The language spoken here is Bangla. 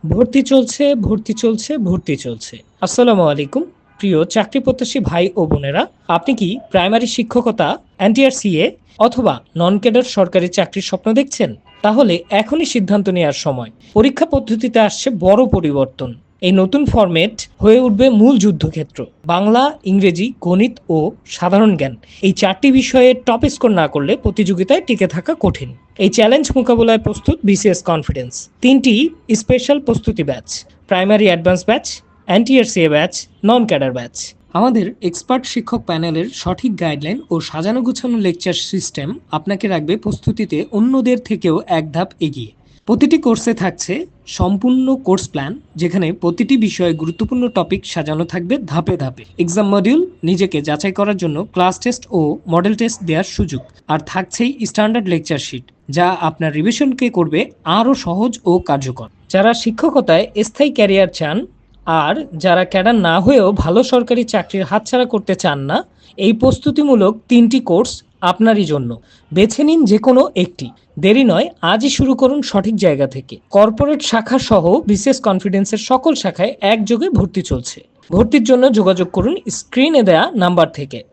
ভর্তি চলছে। আসসালামু আলাইকুম। প্রিয় চাকরি প্রত্যাশী ভাই ও বোনেরা, আপনি কি প্রাইমারি শিক্ষকতা, এনটিআরসিএ অথবা নন ক্যাডার সরকারি চাকরির স্বপ্ন দেখছেন? তাহলে এখনই সিদ্ধান্ত নেওয়ার সময়। পরীক্ষা পদ্ধতিতে আসছে বড় পরিবর্তন। এই নতুন ফরম্যাট হয়ে উঠবে মূল যুদ্ধক্ষেত্র। বাংলা, ইংরেজি, গণিত ও সাধারণ জ্ঞান, এই চারটি বিষয়ে টপ স্কোর না করলে প্রতিযোগিতায় টিকে থাকা কঠিন। এই চ্যালেঞ্জ মোকাবেলায় প্রস্তুত বিসিএস কনফিডেন্স। তিনটি স্পেশাল প্রস্তুতি batch: primary advance batch, NTRCA batch, non cadre batch. আমাদের এক্সপার্ট শিক্ষক প্যানেলের সঠিক গাইডলাইন ও সাজানো গুছানো লেকচার সিস্টেম আপনাকে রাখবে প্রস্তুতিতে অন্যদের থেকেও এক ধাপ এগিয়ে। প্রতিটি কোর্সে থাকছে সম্পূর্ণ কোর্স প্ল্যান, যেখানে প্রতিটি বিষয়ে গুরুত্বপূর্ণ টপিক সাজানো থাকবে ধাপে ধাপে। এক্সাম মডিউল, নিজেকে যাচাই করার জন্য ক্লাস টেস্ট ও মডেল টেস্ট দেওয়ার সুযোগ, আর থাকছেই স্ট্যান্ডার্ড লেকচার শিট, যা আপনার রিভিশনকে করবে আরও সহজ ও কার্যকর। যারা শিক্ষকতায় স্থায়ী ক্যারিয়ার চান আর যারা ক্যাডার না হয়েও ভালো সরকারি চাকরির হাতছাড়া করতে চান না, এই প্রস্তুতিমূলক তিনটি কোর্স আপনারই জন্য। বেছে নিন যে কোনো একটি। দেরি নয়, আজই শুরু করুন সঠিক জায়গা থেকে। কর্পোরেট শাখা সহ বিসিএস কনফিডেন্সের সকল শাখায় একযোগে ভর্তি চলছে। ভর্তির জন্য যোগাযোগ করুন স্ক্রিনে দেয়া নাম্বার থেকে।